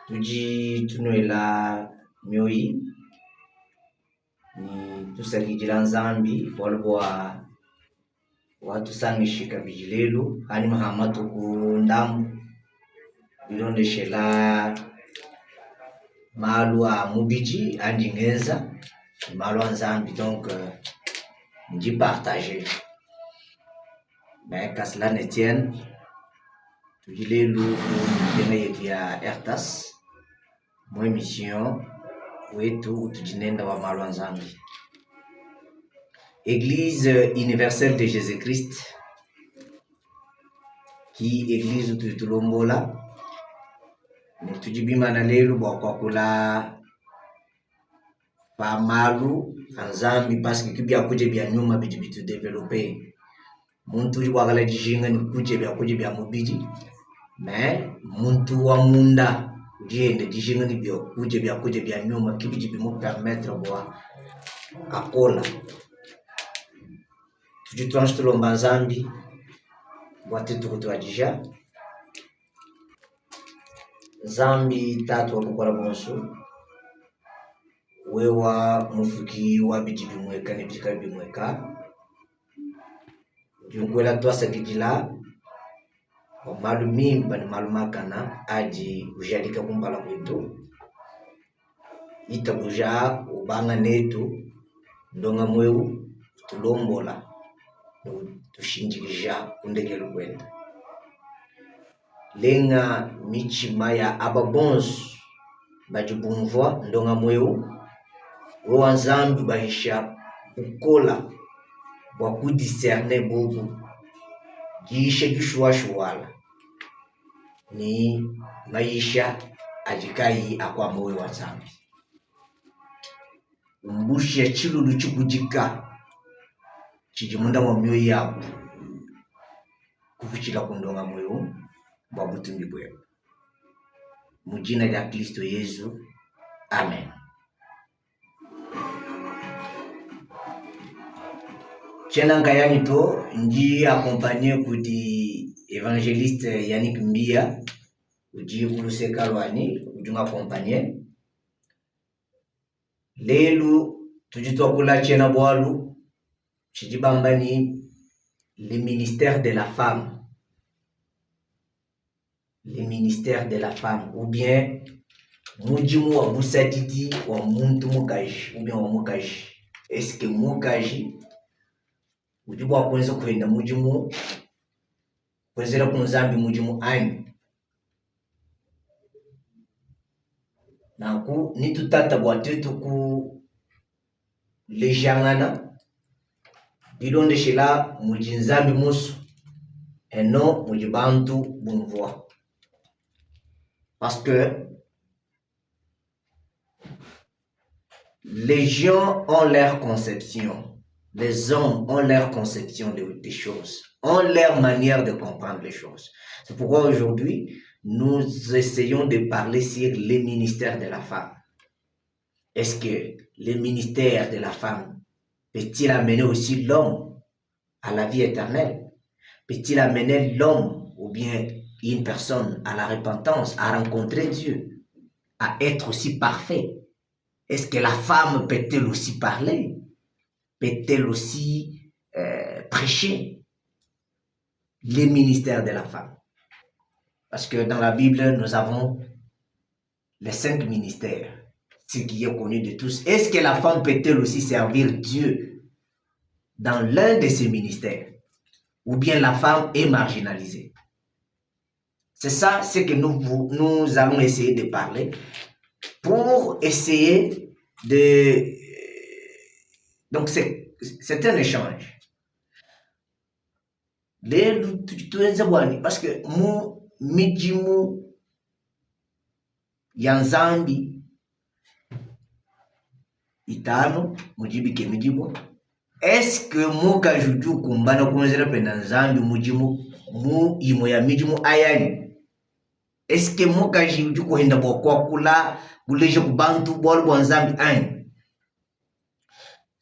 tujitunwela myoyi ni tusakijila nzambi walikuwa watu sangishika bijilelu hani mahamatu kundamu bilondeshela malu a mubiji andi ngenza malu a nzambi donc nji partager mais qu'à cela ne tienne tujilelu kena yetu ya Airtas mo émission wetu tujinenda wa malu a nzambi. Église universelle de Jésus-Christ qui église tutulombola tujibima na lelu kwa kula pa malu anzambi parce que kibya kuje bya nyuma bitu développer muntu wagala jishinga ni kuje bya mubiji mais muntu wa munda jende jishinga ni kuje bya nyuma kibiji bimu permettre bwa akola tujitwanshi tulomba nzambi watu tukutwajisha zambi tatu wakukora bonso wewa mufuki wa bijibi mweka ni bijika bimweka junkwela twasa kijila wa malumi bani malumakana aji ujadika kumbala kwetu itabuja ubanga netu ndonga mweu tulombola tushinjikisha kundekelu kwenda lenga michima ya ababons bajibumvwa ndonga mweu wa nzambi bahisha ukola wa kudiscerne bobu jishe gishwashwala ni maisha ajikai akwa moyo wa nzambi umbushe chilulu chikujika chijimunda wa myoyo yabo kufichila kundonga mweu mwa butumbi bwewe mujina ya Kristo Yesu, amen. Chena ngayani to nji accompagné kuti évangéliste Yannick Mbia uji kuluse kalwani ujunga accompagné lelu tujitwa kula chena bwalu chijibambani le ministère de la femme. Le ministère de la femme ou bien mujimu wa busatiti wa muntu mukaji ou bien wa mukaji. Est-ce que mukaji ujibu wa kwenza kuenda mujimu kwenzera kunzambi mujimu ani naku nitutata bwatetu ku lejangana bilonde shila mujinzambi musu eno mujibantu bunvwa. Parce que les gens ont leur conception, les hommes ont leur conception des choses, ont leur manière de comprendre les choses. C'est pourquoi aujourd'hui, nous essayons de parler sur le ministère de la femme. Est-ce que le ministère de la femme peut-il amener aussi l'homme à la vie éternelle? Peut-il amener l'homme ou bien une personne à la repentance, à rencontrer Dieu, à être aussi parfait? Est-ce que la femme peut-elle aussi parler? Peut-elle aussi prêcher? Le ministère de la femme. Parce que dans la Bible, nous avons les 5 ministères, ce qui est connu de tous. Est-ce que la femme peut-elle aussi servir Dieu dans l'un de ces ministères? Ou bien la femme est marginalisée? C'est ça ce que nous allons essayer de parler pour essayer de... Donc c'est un échange. Parce que mu mijimu yanzambi itano mujibike mijibu. Est-ce que muka juju kumbana kunzera penda nzambi mujimu mu imo ya mijimu ayani? Est-ce que muka juju kuhenda bwa kula kuleje kubantu bwa nzambi ayani?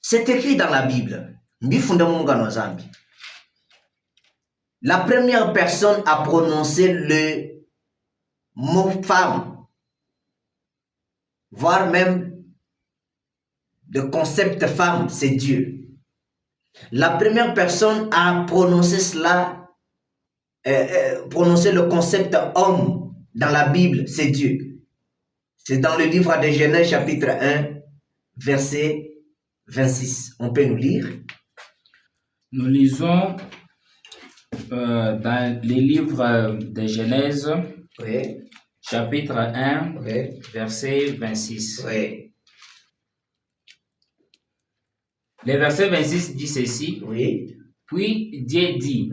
C'est écrit dans la Bible. Mbifunda munga no nzambi. La première personne à prononcer mot femme, voire même le concept femme, c'est Dieu. La première personne à prononcer cela, prononcer le concept homme dans la Bible, c'est Dieu. C'est dans le livre de Genèse chapitre 1, verset 26. On peut nous lire. Nous lisons dans les livres de Genèse, oui. Chapitre 1, oui. verset 26. Oui. Le verset 26 dit ceci. Oui. Puis Dieu dit,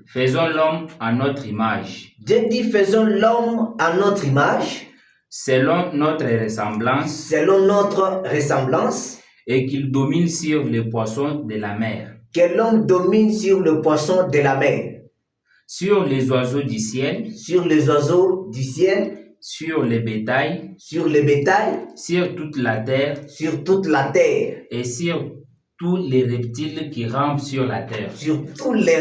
faisons l'homme à notre image. Dieu dit, faisons l'homme à notre image. Selon notre ressemblance. Selon notre ressemblance. Et qu'il domine sur les poissons de la mer. Que l'homme domine sur le poisson de la mer. Sur les oiseaux du ciel. Sur les oiseaux du ciel. Sur les bétails. Sur les bétails. Sur toute la terre. Sur toute la terre. Et sur tous les reptiles qui rampent sur la terre. Sur tous les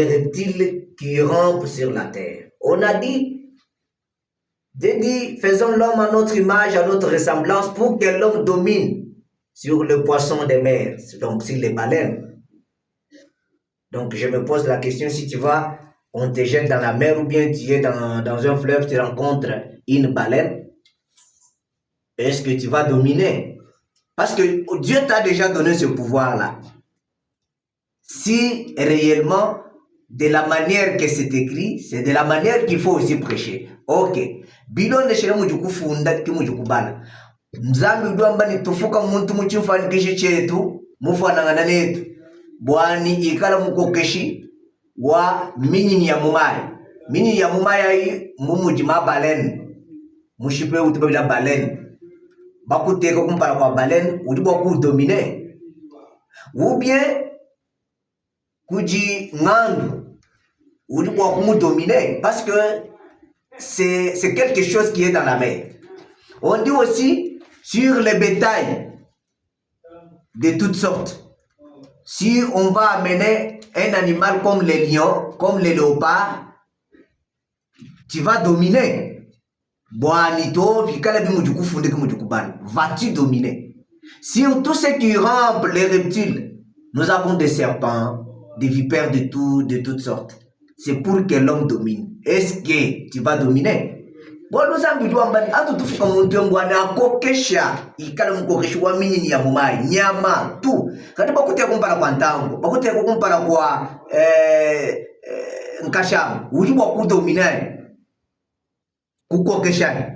reptiles qui rampent sur la terre. On a dit, Dieu dit, faisons l'homme à notre image, à notre ressemblance, pour que l'homme domine sur le poisson des mers, donc sur les baleines. Donc je me pose la question, si tu vas, on te jette dans la mer ou bien tu es dans un fleuve, tu rencontres une baleine, est-ce que tu vas dominer? Parce que Dieu t'a déjà donné ce pouvoir-là. Si réellement, de la manière que c'est écrit, c'est de la manière qu'il faut aussi prêcher. Ok. Bidon de chez nous, funda ki mujuku bala. Nzambi duamba ni tufuka muntu muchifanikishe chetu, mufanangana netu. Bwani ikala mukokeshi wa minini ya mumai. Minini ya mumai ai mumujima baleine. Mushipe utubabila baleine. Bakuteka kumpara kwa baleine, udibwa kudomine. Ou bien kuji ngandu, udibwa kumudomine. Parce que c'est quelque chose qui est dans la mer. On dit aussi sur les bétails de toutes sortes. Si on va amener un animal comme les lions, comme les léopards, tu vas dominer. Vas-tu dominer? Sur tout ce qui rampe les reptiles, nous avons des serpents, des vipères de toutes sortes. C'est pour que l'homme domine. Est-ce que tu vas dominer? Bon, nous avons besoin de tout tout. Quand bakute kumpara kwa ntango, bakute kumpara kwa nkasham, ujibu kudominer. Kukokesha.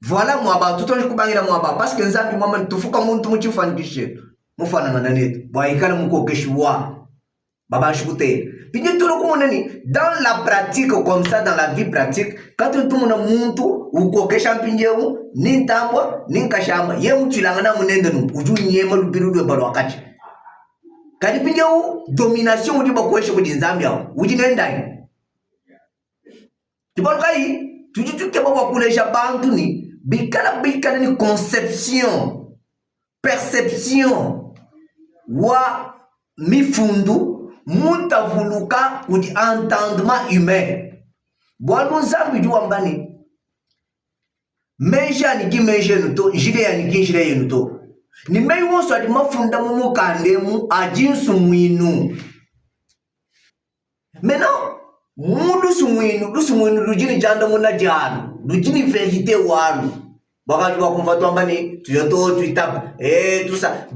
Voilà mwaba, tout le kubangira mwaba parce que nzambi mwama tufuka muntu muchifanikishe. Mufana ngananetu. Bwa ikala mukokeshwa. Baba shukute. Puis tout le monde dans la pratique comme ça, dans la vie pratique, quand tout le monde ou kokesha mpinjeu, ni tambwa, ni nkashama, ye mutulangana munende nu, uju nyema lubiru de balo wakati. Kadi pinjeu domination udi bakweshe kudi nzambi yao, uji nendai. Tibalukai, tujitu keba wakulesha bantu ni, bikala ni conception, perception, wa mifundu, muta vuluka kudi entendement humain. Bwanu nzambi juwa mbani. Menja ni ki menja nuto, jide ya ni ki jide ya nuto. Ni mei woso adi mafunda mumu kandemu, ajinsu mwinu. Maintenant, lusu mwinu, lujini janda muna janu, lujini vérité walu. Bakajwa kumfatu ambani, tuyoto, tuitap, tout ça.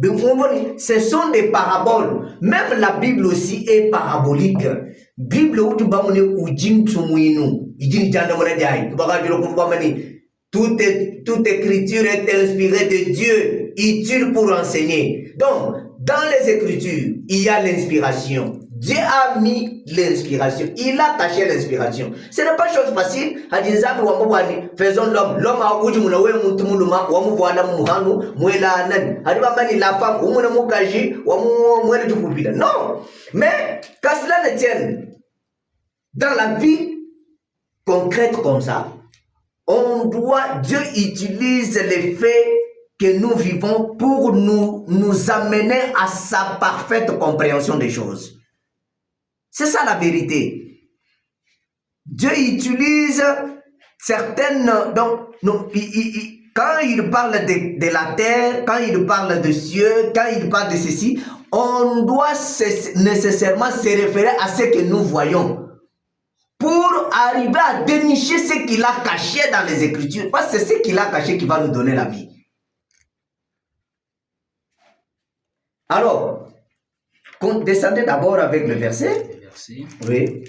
Ce sont des paraboles. Même la Bible aussi est parabolique. Bible où tu bamone ujin tsumwinu, ijini janda muna jai. Bakajwa kumfatu ambani, toute écriture est inspirée de Dieu, utile pour enseigner. Donc, dans les écritures, il y a l'inspiration. Dieu a mis l'inspiration. Il a caché l'inspiration. Ce n'est pas chose facile. Faisons l'homme. L'homme a ouji munawe muntumuluma wamuwana muhanu mwela nani. Adibamani la femme umuna mukaji mwele dukubila. Non. Mais qu'à cela ne tienne, dans la vie concrète comme ça, Dieu utilise les faits que nous vivons pour nous amener à sa parfaite compréhension des choses. C'est ça la vérité. Dieu utilise certaines... Donc, non, quand il parle de la terre, quand il parle de cieux, quand il parle de ceci, on doit nécessairement se référer à ce que nous voyons pour arriver à dénicher ce qu'il a caché dans les Écritures. Parce que c'est ce qu'il a caché qui va nous donner la vie. Alors, descendez d'abord avec le verset. Oui.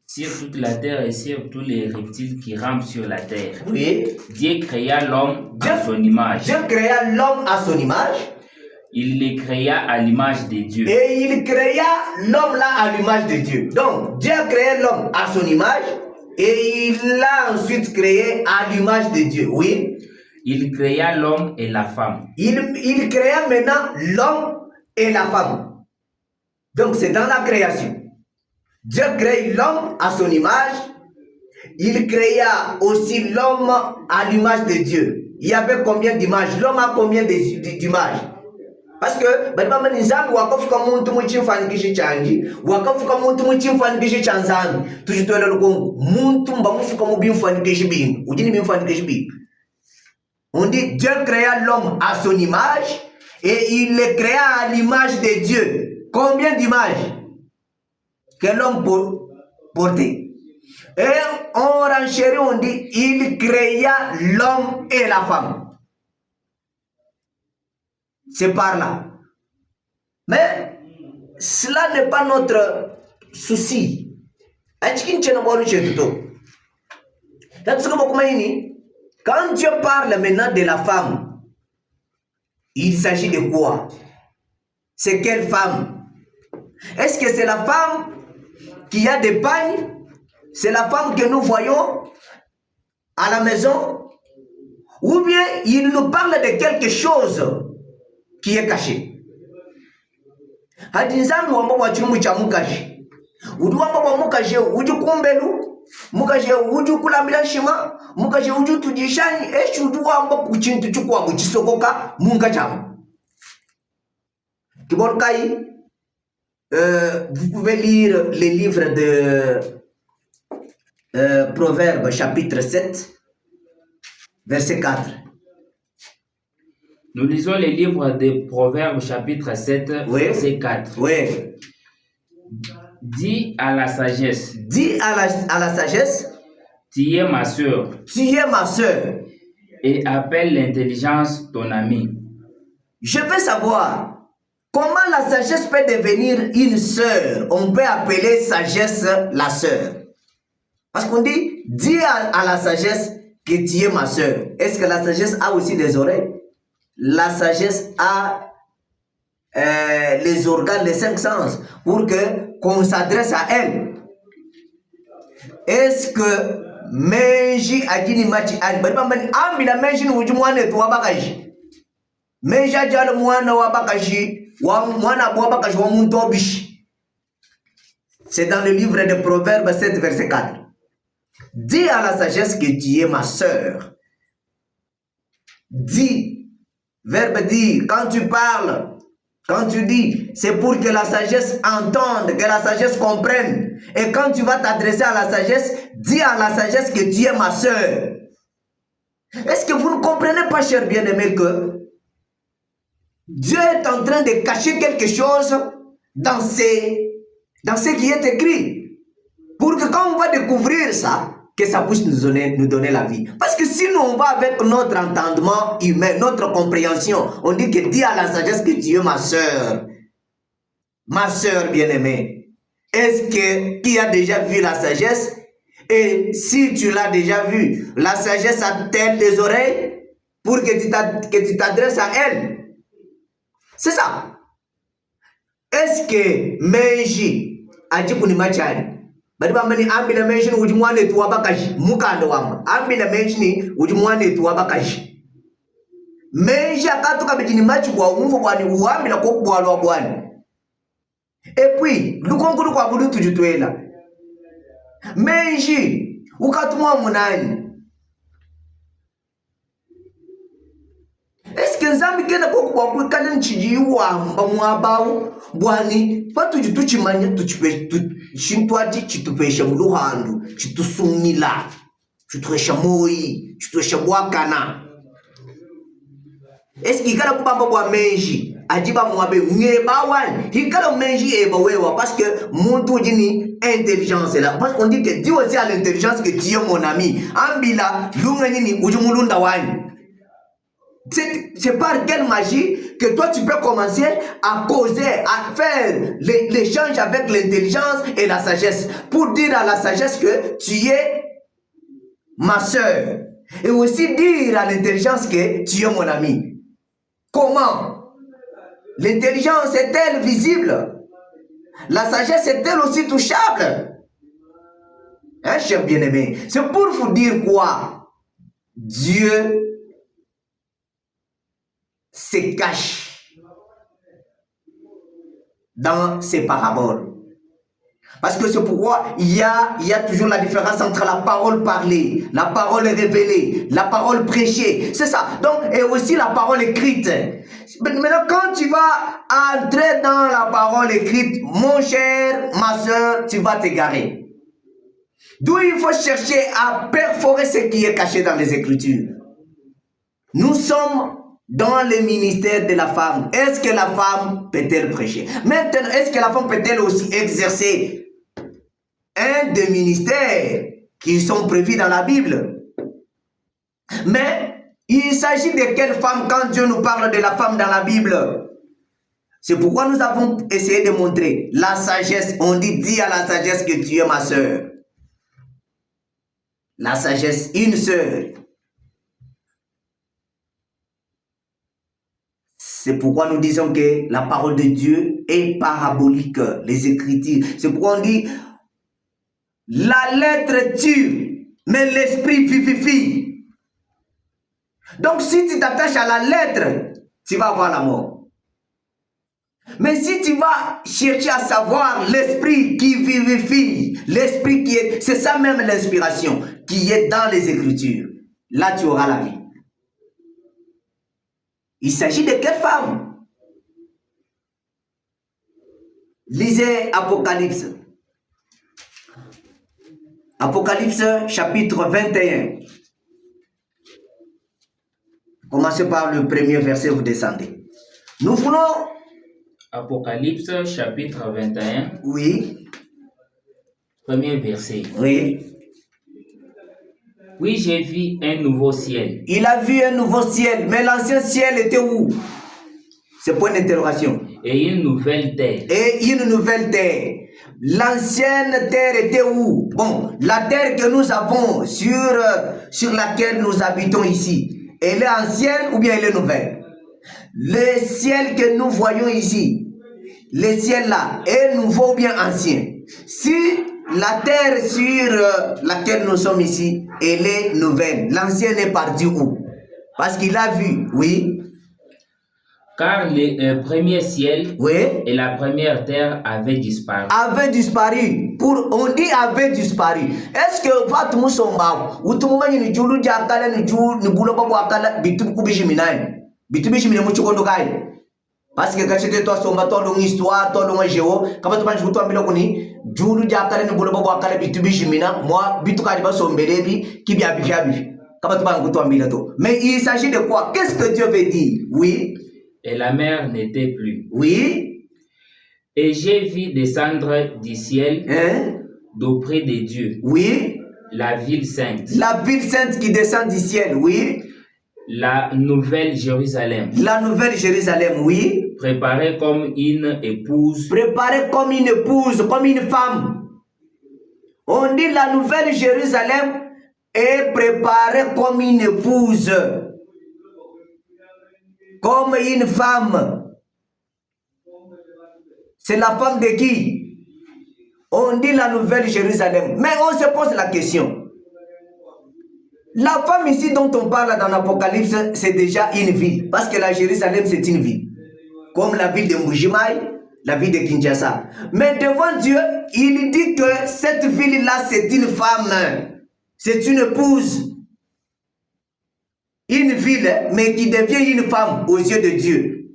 Sur toute la terre et sur tous les reptiles qui rampent sur la terre. Oui. Dieu créa l'homme à son image. Dieu créa l'homme à son image. Il les créa à l'image de Dieu. Et il créa l'homme là à l'image de Dieu. Donc, Dieu a créé l'homme à son image et il l'a ensuite créé à l'image de Dieu. Oui. Il créa l'homme et la femme. Il créa maintenant l'homme et la femme. Donc, c'est dans la création. Dieu crée l'homme à son image. Il créa aussi l'homme à l'image de Dieu. Il y avait combien d'images? L'homme a combien d'images? Parce que badibamba nizambi wakafuka muntu muchimfanikishi chanji wakafuka muntu muchimfanikishi chanzambi tujitwela lukongo muntu mbamufuka mubimfanikishi bingu ujini bimfanikishi bingu. On dit Dieu créa l'homme à son image et il le créa à l'image de Dieu. Combien d'images que l'homme portait? Et on renchérit, on dit il créa l'homme et la femme. C'est par là. Mais cela n'est pas notre souci. Quand Dieu parle maintenant de la femme, il s'agit de quoi? C'est quelle femme? Est-ce que c'est la femme qui a des pagnes? C'est la femme que nous voyons à la maison? Ou bien il nous parle de quelque chose qui est caché? Hadinzambi wamba wachimu cha mukaji. Udu wamba wa mukaji uju kumbelu, mukaji uju kulambila shima, mukaji uju tujishani, eshi udu wamba kuchintu chukwa muchisokoka munga chamu. Kiborkai, vous pouvez lire les livres de Proverbes chapitre 7, verset 4. Nous lisons les livres de Proverbes chapitre 7, oui. Verset 4. Oui. Dis à la sagesse. Dis à la sagesse. Tu es ma soeur. Tu es ma soeur. Et appelle l'intelligence ton ami. Je veux savoir comment la sagesse peut devenir une soeur. On peut appeler sagesse la soeur. Parce qu'on dit, dis à la sagesse que tu es ma soeur. Est-ce que la sagesse a aussi des oreilles? La sagesse a les organes, les 5 sens, pour qu'on s'adresse à elle. Est-ce que Menji Adini Machi Ambila Menji Nujumwane Tuabakaji Menja Jal Mwana Wabakaji Mwana Wabakaji Wamuntobishi. C'est dans le livre de Proverbes 7, verset 4. Dis à la sagesse que tu es ma soeur. Dis. Verbe dire, quand tu parles, quand tu dis, c'est pour que la sagesse entende, que la sagesse comprenne. Et quand tu vas t'adresser à la sagesse, dis à la sagesse que tu es ma soeur. Est-ce que vous ne comprenez pas, cher bien-aimé, que Dieu est en train de cacher quelque chose dans ce qui est écrit? Pour que quand on va découvrir ça, que ça puisse nous donner la vie. Parce que sinon on va avec notre entendement humain, notre compréhension, on dit que dis à la sagesse que tu es ma soeur bien-aimée. Est-ce que tu as déjà vu la sagesse? Et si tu l'as déjà vue, la sagesse a-t-elle des oreilles pour que tu t'adresses à elle? C'est ça. Est-ce que Meiji a dit pour nous machari? Badibambani ambila mention ujumwane tuwabakaji mukando wamba ambila mention ujumwane tuwabakaji menja katuka bijini machi kwa umfo kwani uambila kwa kubwalwa bwani. Et puis lukonkulu kwa bulu tujutwela menji ukatumwa munani. Est-ce que Nzambi kena kwa kwa kala nchiji wamba mwabao bwani patu jitu chimanya chintwati chitupesha muluhandu chitusungila chituesha moi chituesha bwakana. Est-ce qu'il kala kubamba bwa menji ajiba mwabe ngeba wani hikala menji eba wewa parce que muntu jini intelligence là parce qu'on dit que Dieu aussi a l'intelligence que Dieu mon ami ambila lunga nini ujumulunda wani. C'est par quelle magie que toi tu peux commencer à causer, à faire l'échange avec l'intelligence et la sagesse pour dire à la sagesse que tu es ma soeur et aussi dire à l'intelligence que tu es mon ami. Comment? L'intelligence est-elle visible? La sagesse est-elle aussi touchable? Hein, cher bien-aimé? C'est pour vous dire quoi? Dieu se cache dans ces paraboles. Parce que c'est pourquoi il y a toujours la différence entre la parole parlée, la parole révélée, la parole prêchée. C'est ça. Donc, et aussi la parole écrite. Maintenant, quand tu vas entrer dans la parole écrite, mon cher, ma soeur, tu vas t'égarer. D'où il faut chercher à perforer ce qui est caché dans les Écritures. Nous sommes dans le ministère de la femme. Est-ce que la femme peut-elle prêcher? Maintenant, est-ce que la femme peut-elle aussi exercer un des ministères qui sont prévus dans la Bible? Mais il s'agit de quelle femme quand Dieu nous parle de la femme dans la Bible? C'est pourquoi nous avons essayé de montrer la sagesse. On dit, dis à la sagesse que tu es ma soeur. La sagesse, une soeur. C'est pourquoi nous disons que la parole de Dieu est parabolique, les Écritures. C'est pourquoi on dit, la lettre tue, mais l'esprit vivifie. Donc si tu t'attaches à la lettre, tu vas avoir la mort. Mais si tu vas chercher à savoir l'esprit qui vivifie, l'esprit qui est, c'est ça même l'inspiration, qui est dans les Écritures, là tu auras la vie. Il s'agit de quelle femme? Lisez Apocalypse. Apocalypse chapitre 21. Commencez par le premier verset, vous descendez. Nous voulons... Apocalypse chapitre 21. Oui. Premier verset. Oui. Oui, j'ai vu un nouveau ciel. Il a vu un nouveau ciel, mais l'ancien ciel était où? C'est point d'interrogation. Et une nouvelle terre. Et une nouvelle terre. L'ancienne terre était où? Bon, la terre que nous avons sur laquelle nous habitons ici, elle est ancienne ou bien elle est nouvelle? Le ciel que nous voyons ici, le ciel là, est nouveau ou bien ancien? Si la terre sur laquelle nous sommes ici, elle est nouvelle. L'ancienne est partie où? Parce qu'il a vu, oui. Car le premier ciel Oui. et la première terre avaient disparu. Avait disparu. On dit avait disparu. Est-ce que Fatou Moussomba, ou tout le monde ni julu jakala ni julu ni bulo babo akala bitu kubishi minai. Bitu bishi minai muchukondo kai. Parce que quand c'était toi somba toi longue histoire, toi longue géo, quand tu manges tout en bilokuni, julu jakala ni bulo babo akala bitu bishi mina, moi bitu kadi ba sombelebi ki bia bia bia. Quand tu manges tout en biloto. Mais il s'agit de quoi? Qu'est-ce que Dieu veut dire? Oui. Et la mer n'était plus. Oui. Et j'ai vu descendre du ciel, d'auprès de Dieu. Oui. La ville sainte. La ville sainte qui descend du ciel, oui. La nouvelle Jérusalem. La nouvelle Jérusalem, oui. Préparée comme une épouse. Préparée comme une épouse, comme une femme. On dit la nouvelle Jérusalem est préparée comme une épouse. Comme une femme. C'est la femme de qui? On dit la nouvelle Jérusalem. Mais on se pose la question. La femme ici dont on parle dans l'Apocalypse, c'est déjà une ville. Parce que la Jérusalem, c'est une ville. Comme la ville de Mbujimaï, la ville de Kinshasa. Mais devant Dieu, il dit que cette ville-là, c'est une femme. C'est une épouse. une ville, mais qui devient une femme aux yeux de Dieu,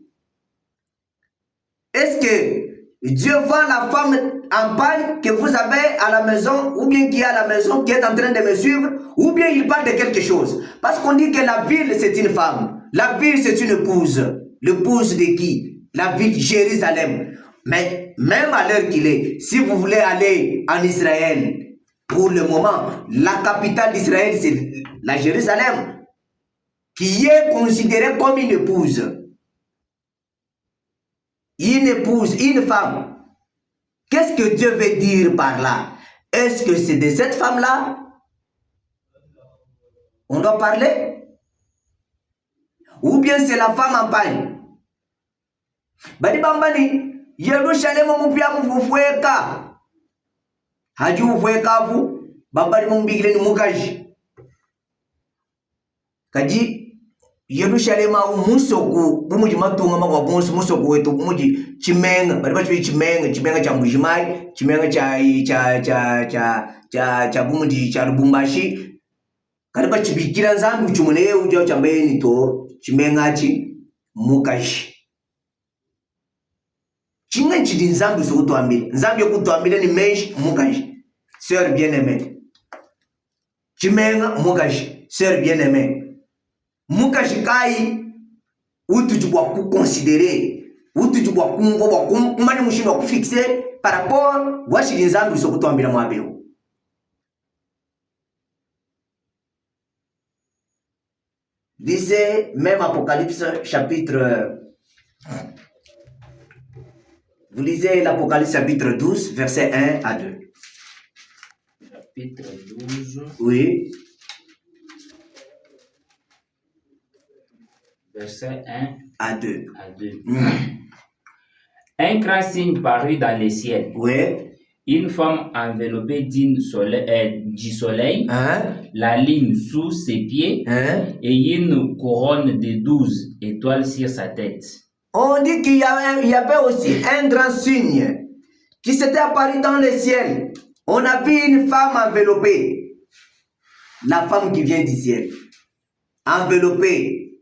est-ce que Dieu vend la femme en panne que vous avez à la maison, ou bien qui est à la maison, qui est en train de me suivre, ou bien il parle de quelque chose? Parce qu'on dit que la ville, c'est une femme. La ville, c'est une épouse. L'épouse de qui? La ville Jérusalem. Mais même à l'heure qu'il est, si vous voulez aller en Israël, pour le moment, la capitale d'Israël, c'est la Jérusalem, qui est considérée comme une épouse. Une épouse, une femme. Qu'est-ce que Dieu veut dire par là? Est-ce que c'est de cette femme-là on doit parler? Ou bien c'est la femme en pagne? Badi bambani, Yerusalem mupya mufweka. Haji ufweka vu, bambani mumbigile ni mukaji. Kaji Yerusalem au musoku bumuji matunga makwa bonso musoku wetu bumuji chimenga bali bachi chimenga cha mbujimai chimenga cha bumuji cha Lubumbashi kali bachibikira nzambi uchumune ujo chambeni to chimenga chi mukashi chinga chidi nzambi sokutwambile nzambi yokutwambile ni menshi mukashi sœur bien-aimée chimenga mukashi sœur bien-aimée mukashikai utujibwa kuconsidérer utujibwa kumvo kumani mushinga kufixer par rapport washiri nzambi sokutwambila mwabeo. Lisez même Apocalypse chapitre vous lisez l'Apocalypse chapitre 12 verset 1 à 2. Chapitre 12. Oui. Verset 1 à 2. Un grand signe parut dans les ciels. Oui. Une femme enveloppée du soleil, la lune sous ses pieds et une couronne de 12 étoiles sur sa tête. On dit qu'il y avait aussi un grand signe qui s'était apparu dans le ciel. On a vu une femme enveloppée. La femme qui vient du ciel. Enveloppée.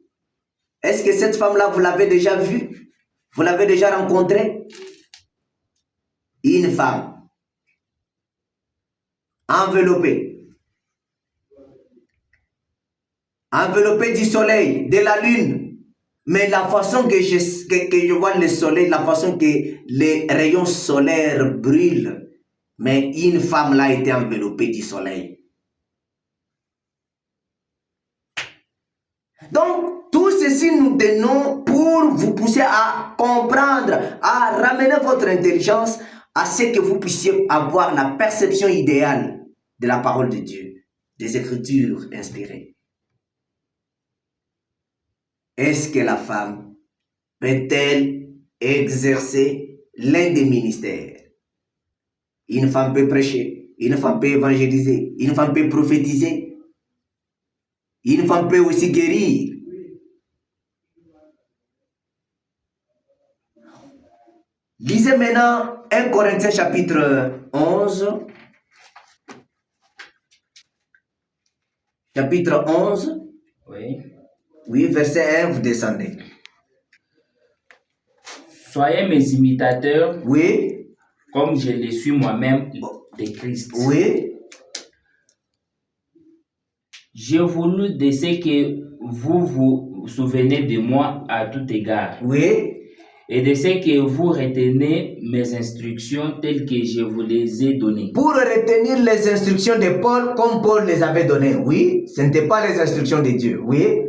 Est-ce que cette femme-là, vous l'avez déjà vue? Vous l'avez déjà rencontrée? Une femme. Enveloppée. Enveloppée du soleil, de la lune. Mais la façon que je vois le soleil, la façon que les rayons solaires brûlent, mais une femme là était enveloppée du soleil. Donc, tout ceci nous donnons pour vous pousser à comprendre, à ramener votre intelligence à ce que vous puissiez avoir la perception idéale de la parole de Dieu, des Écritures inspirées. Est-ce que la femme peut-elle exercer l'un des ministères? Une femme peut prêcher, une femme peut évangéliser, une femme peut prophétiser, une femme peut aussi guérir. Lisez maintenant 1 Corinthiens chapitre 11. Chapitre 11. Oui. Oui, verset 1, vous descendez. Soyez mes imitateurs. Oui. Comme je le suis moi-même de Christ. Oui. J'ai voulu de ce que vous vous souvenez de moi à tout égard. Oui. Et de ce que vous retenez mes instructions telles que je vous les ai données. Pour retenir les instructions de Paul comme Paul les avait données. Oui. Ce n'étaient pas les instructions de Dieu. Oui.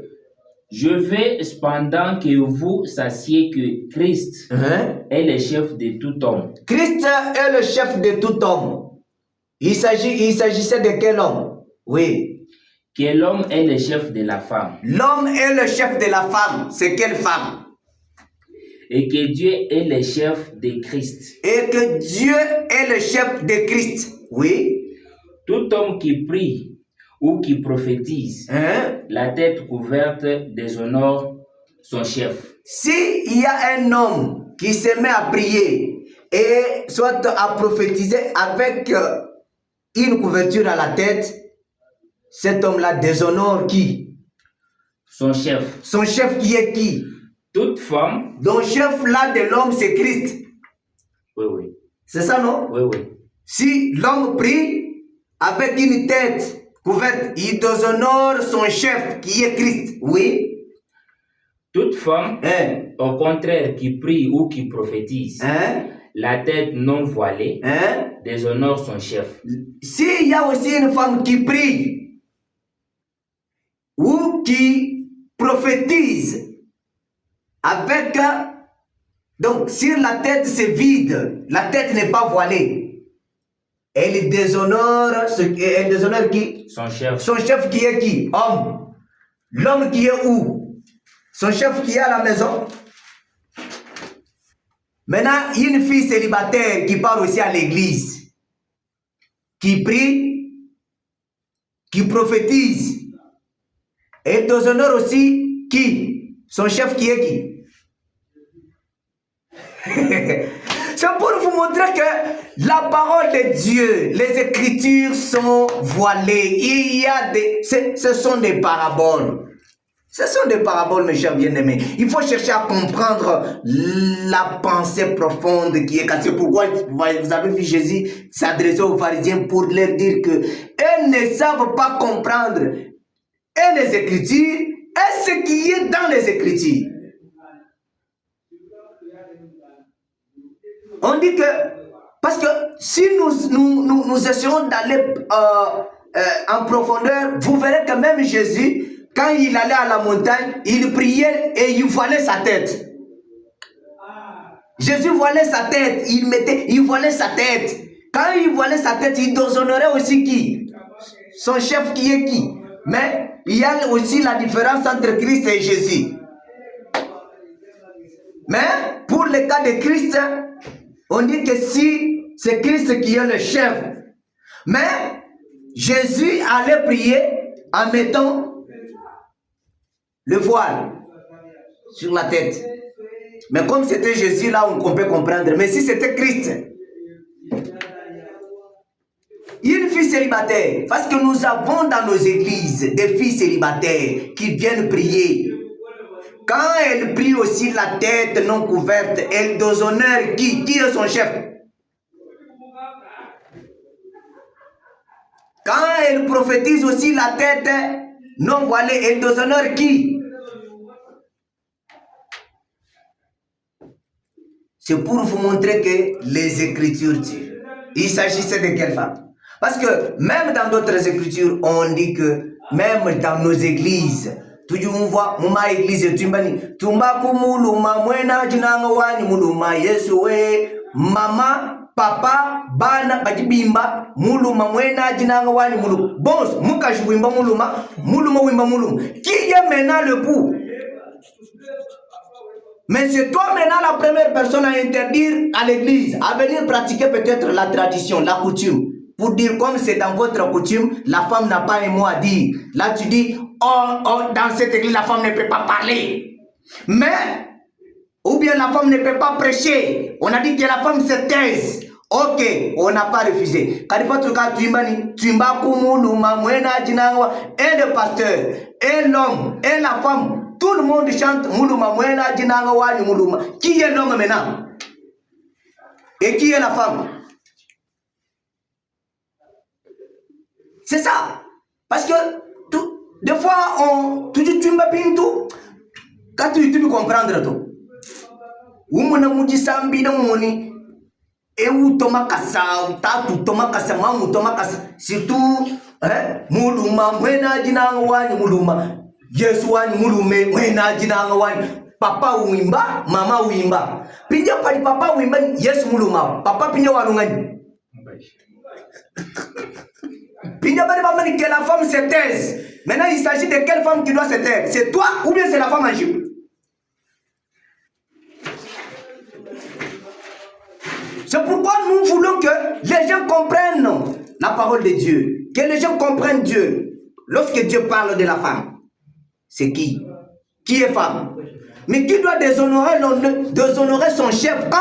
Je veux cependant que vous sachiez que Christ est le chef de tout homme. Christ est le chef de tout homme. Il s'agissait de quel homme? Oui. Que l'homme est le chef de la femme. L'homme est le chef de la femme. C'est quelle femme? Et que Dieu est le chef de Christ. Et que Dieu est le chef de Christ. Oui. Tout homme qui prie ou qui prophétise, la tête couverte déshonore son chef. S'il y a un homme qui se met à prier et soit à prophétiser avec une couverture à la tête, cet homme-là déshonore qui? Son chef. Son chef qui est qui? Toute femme. Donc chef là de l'homme, c'est Christ. Oui, oui. C'est ça, non? Oui, oui. Si l'homme prie avec une tête couverte, il déshonore son chef qui est Christ. Oui. Toute femme, au contraire, qui prie ou qui prophétise, la tête non voilée, déshonore son chef. S'il y a aussi une femme qui prie ou qui prophétise avec, donc sur la tête c'est vide, la tête n'est pas voilée, elle déshonore qui? Son chef. Son chef qui est qui? Homme. L'homme qui est où? Son chef qui est à la maison. Maintenant, une fille célibataire qui part aussi à l'église, qui prie, qui prophétise, elle déshonore aussi qui? Son chef qui est qui? C'est pour vous montrer que la parole de Dieu, les Écritures sont voilées. Il y a ce sont des paraboles. Ce sont des paraboles, mes chers bien-aimés. Il faut chercher à comprendre la pensée profonde qui est cassée. Pourquoi vous avez vu Jésus s'adresser aux pharisiens pour leur dire que eux ne savent pas comprendre et les Écritures et ce qui est dans les Écritures. On dit que, parce que si nous essayons d'aller en profondeur, vous verrez que même Jésus, quand il allait à la montagne, il priait et il voilait sa tête. Jésus voilait sa tête, il voilait sa tête. Quand il voilait sa tête, il déshonorait aussi qui? Son chef qui est qui? Mais il y a aussi la différence entre Christ et Jésus. Mais pour le cas de Christ, on dit que si c'est Christ qui est le chef, mais Jésus allait prier en mettant le voile sur la tête. Mais comme c'était Jésus, là on peut comprendre. Mais si c'était Christ, une fille célibataire, parce que nous avons dans nos églises des filles célibataires qui viennent prier. Quand elle prie aussi la tête non couverte, elle déshonore qui? Qui est son chef? Quand elle prophétise aussi la tête non voilée, elle déshonore qui? C'est pour vous montrer que les Écritures tuent. Il s'agissait de quelle femme? Parce que même dans d'autres Écritures, on dit que même dans nos églises, toujours on voit muma église tumbani tumba kumuluma mwena jinanga wani muluma Yesu we mama papa bana bajibimba muluma mwena jinanga wani muluma bon muka jouimba muluma wimba muluma qui est maintenant le pou? Mais c'est toi maintenant la première personne à interdire à l'église à venir pratiquer peut-être la tradition, la coutume. Pour dire comme c'est dans votre coutume, la femme n'a pas un mot à dire. Là tu dis, dans cette église la femme ne peut pas parler. Mais, ou bien la femme ne peut pas prêcher. On a dit que la femme se taise. Ok, on n'a pas refusé. Et le pasteur, et l'homme, et la femme, tout le monde chante Muluma Mwena Jinanga Wani Muluma. Qui est l'homme maintenant? Et qui est la femme? C'est ça. Parce que des fois, tu dis tu m'as bien tout. Quand tu peux comprendre tout. Umuna muji sambi na mumoni. Et où Thomas Kassa, ou Tatu Thomas Kassa, Mamou Thomas Kassa. Surtout, Muluma Mwena Jinanga Wani Muluma. Yesu wani mulume mwena jinanga wani papa uimba mama uimba pinja pali papa uimba Yesu muluma papa pinja walungani pinja pali papa ni que la femme se taise. Maintenant il s'agit de quelle femme qui doit se taire? C'est toi ou bien c'est la femme en jupe? C'est pourquoi nous voulons que les gens comprennent la parole de Dieu, que les gens comprennent Dieu. Lorsque Dieu parle de la femme, c'est qui? Qui est femme? Mais qui doit déshonorer son chef quand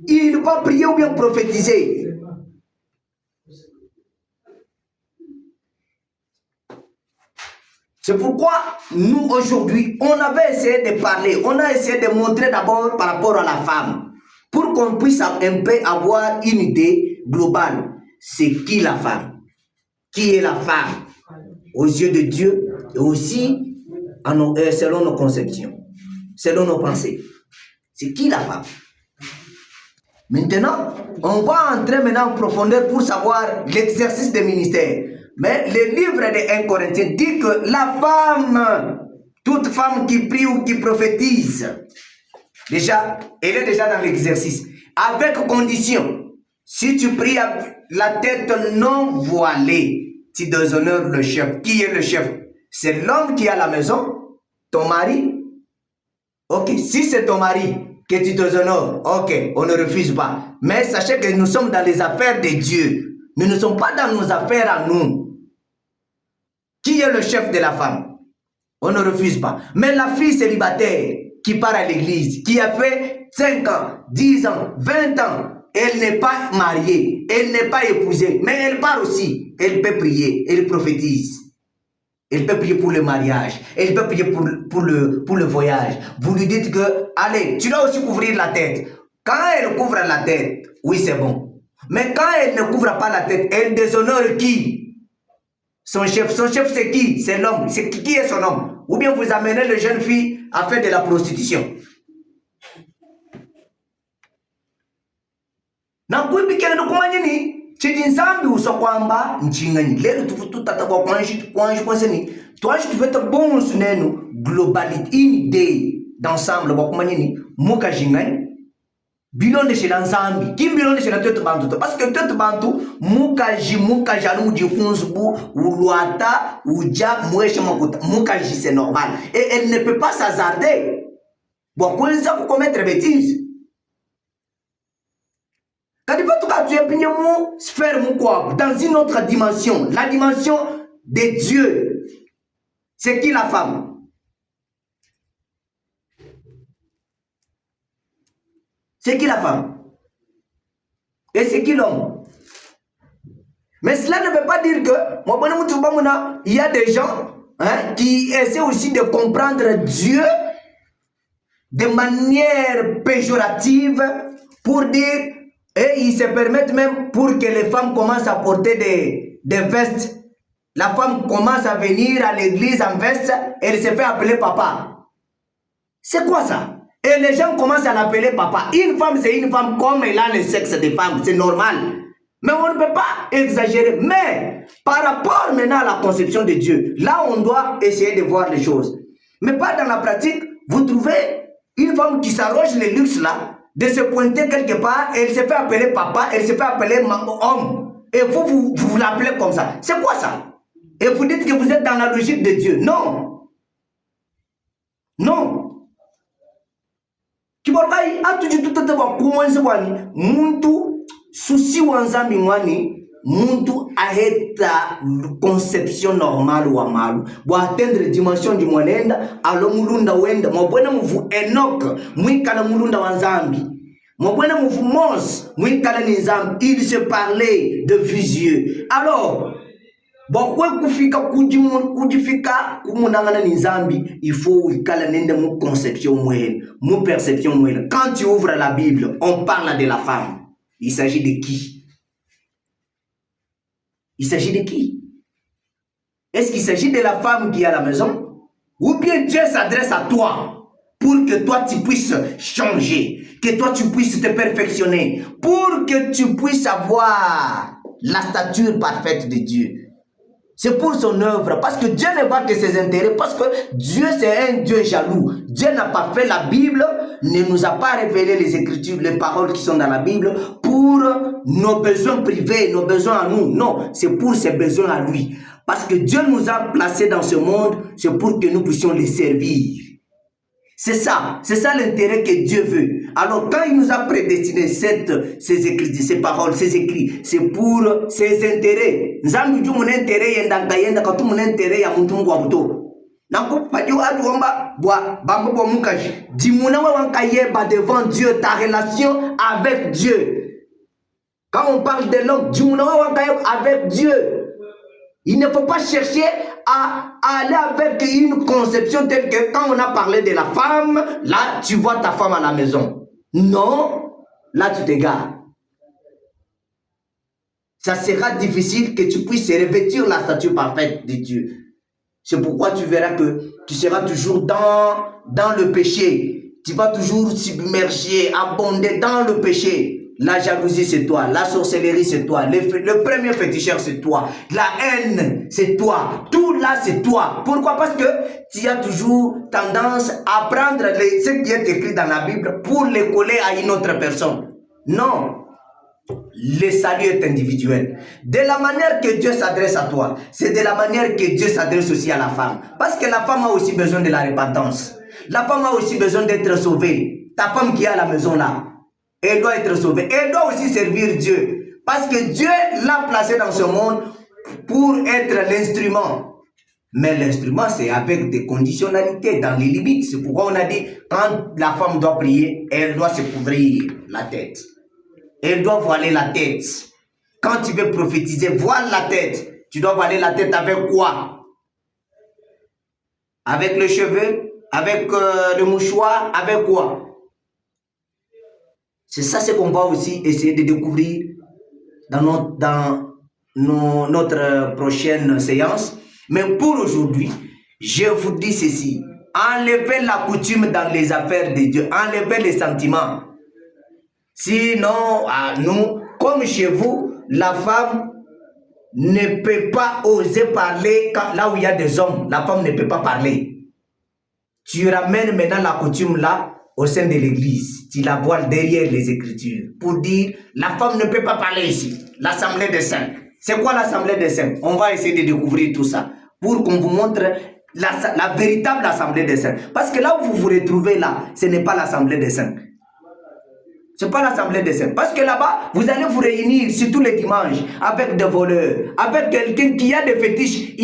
il va prier ou bien prophétiser? C'est pourquoi nous aujourd'hui, on avait essayé de parler, on a essayé de montrer d'abord par rapport à la femme, pour qu'on puisse un peu avoir une idée globale. C'est qui la femme? Qui est la femme aux yeux de Dieu et aussi selon nos conceptions, selon nos pensées. C'est qui la femme? Maintenant, on va entrer maintenant en profondeur pour savoir l'exercice des ministères. Mais le livre de 1 Corinthiens dit que la femme, toute femme qui prie ou qui prophétise, déjà, elle est déjà dans l'exercice. Avec condition, si tu pries avec la tête non voilée, tu déshonores le chef. Qui est le chef? C'est l'homme qui est à la maison, ton mari. Ok, si c'est ton mari que tu déshonores, ok, on ne refuse pas. Mais sachez que nous sommes dans les affaires de Dieu. Nous ne sommes pas dans nos affaires à nous. Qui est le chef de la femme? On ne refuse pas. Mais la fille célibataire qui part à l'église, qui a fait 5 ans, 10 ans, 20 ans, elle n'est pas mariée, elle n'est pas épousée, mais elle part aussi. Elle peut prier, elle prophétise. Elle peut prier pour le mariage, elle peut prier pour le voyage. Vous lui dites que, allez, tu dois aussi couvrir la tête. Quand elle couvre la tête, oui c'est bon. Mais quand elle ne couvre pas la tête, elle déshonore qui? Son chef c'est qui? C'est l'homme. C'est qui est son homme? Ou bien vous amenez les jeunes filles à faire de la prostitution. Na kuibikele kumanyini chidinzambi usokwamba nchingani lelo tutata kwa kwanji ni toi tu veux te bon sunenu globalité une idée d'ensemble kwa kumanyini muka jingani bilon de chez l'ensemble qui bilon de chez la tête bantu parce que tête bantu muka jalu di kunzubu uluata uja mweshe makuta muka ji c'est normal et elle ne peut pas s'hasarder bon kwanza pour commettre bêtises. Quand tu es dans une autre dimension, la dimension de Dieu, c'est qui la femme? C'est qui la femme? Et c'est qui l'homme? Mais cela ne veut pas dire que il y a des gens qui essaient aussi de comprendre Dieu de manière péjorative pour dire. Et ils se permettent même pour que les femmes commencent à porter des vestes. La femme commence à venir à l'église en veste, elle se fait appeler papa. C'est quoi ça? Et les gens commencent à l'appeler papa. Une femme, c'est une femme comme elle a le sexe des femmes, c'est normal. Mais on ne peut pas exagérer. Mais par rapport maintenant à la conception de Dieu, là on doit essayer de voir les choses. Mais pas dans la pratique, vous trouvez une femme qui s'arroge les luxes là, de se pointer quelque part, elle se fait appeler papa, elle se fait appeler homme. Et vous l'appelez comme ça. C'est quoi ça? Et vous dites que vous êtes dans la logique de Dieu. Non. Non. Kiborgai, atuji tutatawa kuwanza wani, muntu susi wanzambi wani, muntu aheta conception normale wa malu bo atteindre dimension du mwanenda alo mulunda wenda mwabwena muvu Enoch mwikala mulunda wanzambi mwabwena muvu Mose mwikala ni nzambi. Il se parlait de vieux. Alors bokwe kufika kujifika kumunangana ni nzambi, il faut ikala nende mu conception mwele mu perception mwele. Quand tu ouvres la Bible, on parle de la femme. Il s'agit de qui? Il s'agit de qui? Est-ce qu'il s'agit de la femme qui est à la maison? Ou bien Dieu s'adresse à toi pour que toi tu puisses changer, que toi tu puisses te perfectionner, pour que tu puisses avoir la stature parfaite de Dieu. C'est pour son œuvre, parce que Dieu ne voit que ses intérêts, parce que Dieu c'est un Dieu jaloux. Dieu n'a pas fait la Bible, ne nous a pas révélé les Écritures, les paroles qui sont dans la Bible pour nos besoins privés, nos besoins à nous. Non, c'est pour ses besoins à lui. Parce que Dieu nous a placés dans ce monde, c'est pour que nous puissions les servir. C'est ça l'intérêt que Dieu veut. Alors quand il nous a prédestiné ces écrits, ces paroles, ces écrits, c'est pour ses intérêts. Nzambi du mon intérêt yenda quand tout mon intérêt ya muntu mungu abuto. Nako padio aduomba boa bambo bo mukaji. Dimuna wa wankayeba devant Dieu ta relation avec Dieu. Quand on parle de l'homme, dimuna wa wankayeba avec Dieu. Il ne faut pas chercher à aller avec une conception telle que quand on a parlé de la femme, là, tu vois ta femme à la maison. Non, là, tu t'égares. Ça sera difficile que tu puisses revêtir la statue parfaite de Dieu. C'est pourquoi tu verras que tu seras toujours dans le péché. Tu vas toujours submerger, abonder dans le péché. La jalousie, c'est toi. La sorcellerie, c'est toi. Le premier féticheur, c'est toi. La haine, c'est toi. Tout là, c'est toi. Pourquoi? Parce que tu as toujours tendance à prendre ce qui est écrit dans la Bible pour les coller à une autre personne. Non. Le salut est individuel. De la manière que Dieu s'adresse à toi, c'est de la manière que Dieu s'adresse aussi à la femme. Parce que la femme a aussi besoin de la repentance. La femme a aussi besoin d'être sauvée. Ta femme qui est à la maison là, elle doit être sauvée. Elle doit aussi servir Dieu. Parce que Dieu l'a placée dans ce monde pour être l'instrument. Mais l'instrument, c'est avec des conditionnalités, dans les limites. C'est pourquoi on a dit, quand la femme doit prier, elle doit se couvrir la tête. Elle doit voiler la tête. Quand tu veux prophétiser, voile la tête. Tu dois voiler la tête avec quoi? Avec les cheveux? Avec le mouchoir? Avec quoi? C'est ça ce qu'on va aussi essayer de découvrir dans notre prochaine séance. Mais pour aujourd'hui, je vous dis ceci. Enlevez la coutume dans les affaires de Dieu. Enlevez les sentiments. Sinon, nous, comme chez vous, la femme ne peut pas oser parler là où il y a des hommes. La femme ne peut pas parler. Tu ramènes maintenant la coutume là au sein de l'église. Tu la voiles derrière les Écritures pour dire la femme ne peut pas parler ici. L'Assemblée des Saints. C'est quoi l'Assemblée des Saints? On va essayer de découvrir tout ça pour qu'on vous montre la véritable Assemblée des Saints. Parce que là où vous vous retrouvez là, ce n'est pas l'Assemblée des Saints. Ce n'est pas l'Assemblée des Saints. Parce que là-bas, vous allez vous réunir sur tous les dimanches avec des voleurs, avec quelqu'un qui a des fétiches.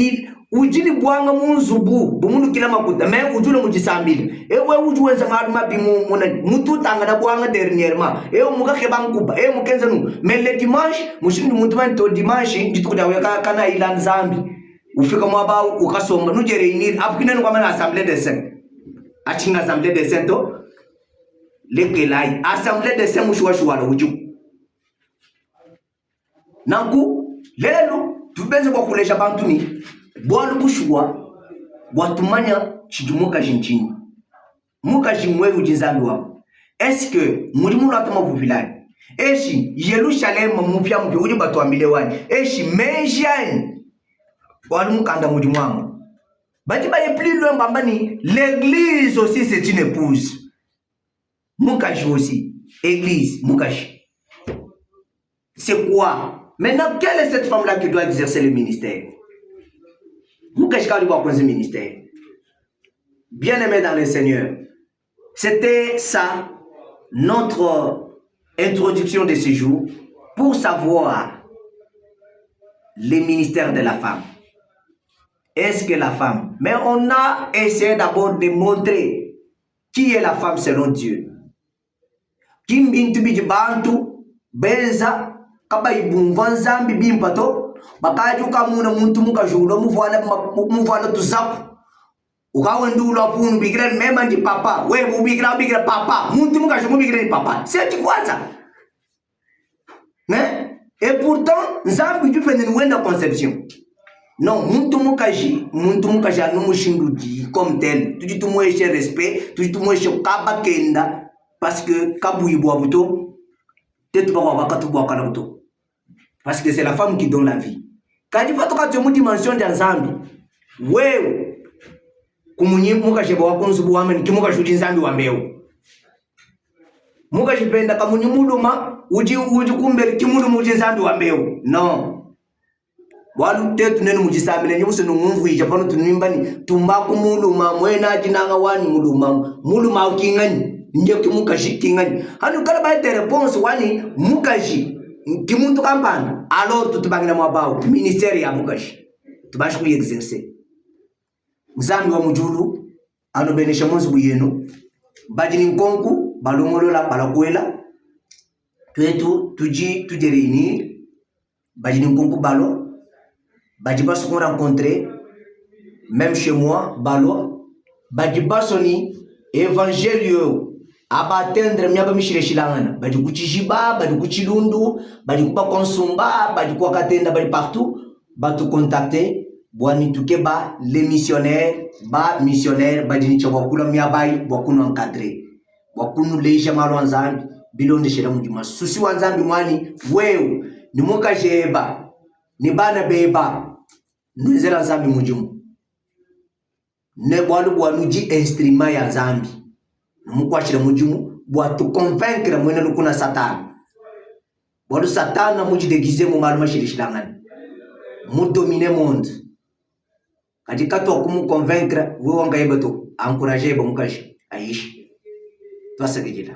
Ujini buanga munzubu, bumundu kila makuta, mais ujule mujisambili. Ewe ujuwe zamaruma bimu mutu tangana buanga dernièrement. Ewe muka kebankuba, ewe mukenzanu. Mais le dimanche, mushindu mutuwa to dimanche, jitukuda weka kana ilan zambi. Ufika mwaba ukasoma, nuje réunir. Apukine nukwama na Assemblée des Saints. Achinga Assemblée des Saints to. Lekelai Assemblée des Saints mushuwa la uju nanku lelo tubenze kwa kulesha bantu ni bwalo bushuwa bwatumanya chidumuka jinchini muka jimwe ujinzambi wapo. Est-ce que mulimu latuma buvilani eshi Yerusalem mupya uje batuambile wani eshi menjani bwalo mukanda mulimu wangu bati baye plus loin bambani. L'église aussi c'est une épouse. Mukashi aussi. Église, Mukashi. C'est quoi? Maintenant, quelle est cette femme-là qui doit exercer le ministère? Mukashi doit avoir un ministère. Bien-aimé dans le Seigneur. C'était ça, notre introduction de ce jour, pour savoir le ministère de la femme. Est-ce que la femme? Mais on a essayé d'abord de montrer qui est la femme selon Dieu. Kimbintu bijibantu benza kaba ibumva nzambi bimpato bakaji ukamuna muntu mukajulo muvana tuzapu ukawendula punu bigire mema ndi papa wewe ubigira papa muntu mukajulo bigire papa c'est quoi ça? Hein? Et pourtant nzambi du fene wenda conception. Non, muntu mukaji anu mushinduji comme tel. Tu tumweshe respect, tu tumweshe kaba kenda. Parce que parce que c'est la femme qui donne la vie. Quand tu vas toka tu dimension d'ensemble, wewe kumunyi muka sheba wakonsu buwame kimuka shuti nzambi wa mbeo. Muka shipenda kamunyi muluma uji kumbe kimulu muji nzambi wa mbeo. Non. Walu tetu nenu mujisambile nyuso numumvu ijapano tunimbani tumbaku muluma mwena jinanga wani muluma ukingani. Ndiyo kimukaji kingani. Hanu kala ba ete réponse wani mukaji kimuntu kampana. Alors tutubangina mwabao ministère ya mukaji. Tubashi ku exercer. Mzambi wa mujulu ano benesha monzu buyeno. Bajini nkonku balongolola balakwela. Twetu tuji réunir. Bajini nkonku balo. Badibas qu'on rencontré, même chez moi, Balo, Badibasoni, évangile abatendre miaba mishire shilangana, badikuchijiba, badikuchilundu, badikupa konsumba, badikuwa katenda, badi partout, batu contacter, bwani tukeba les missionnaires, badini chawakula miabai, bwakunu encadré, bwakunu leisha malo wanzambi, bilonde shira mujuma, susi wanzambi mwani, weu, ni muka jeba, ni bana beba, nwezela nzambi mujumu. Ne bwanu ji instrument ya nzambi. Mukwashira mujumu, bwatu convaincre mwene lukuna satani. Bwadu satana muji degize mu maluma shirishilangani. Mu dominer monde. Katika to kumu convaincre, wewe wanga yebeto, encourager ba mukashi, aishi. Twasakejila.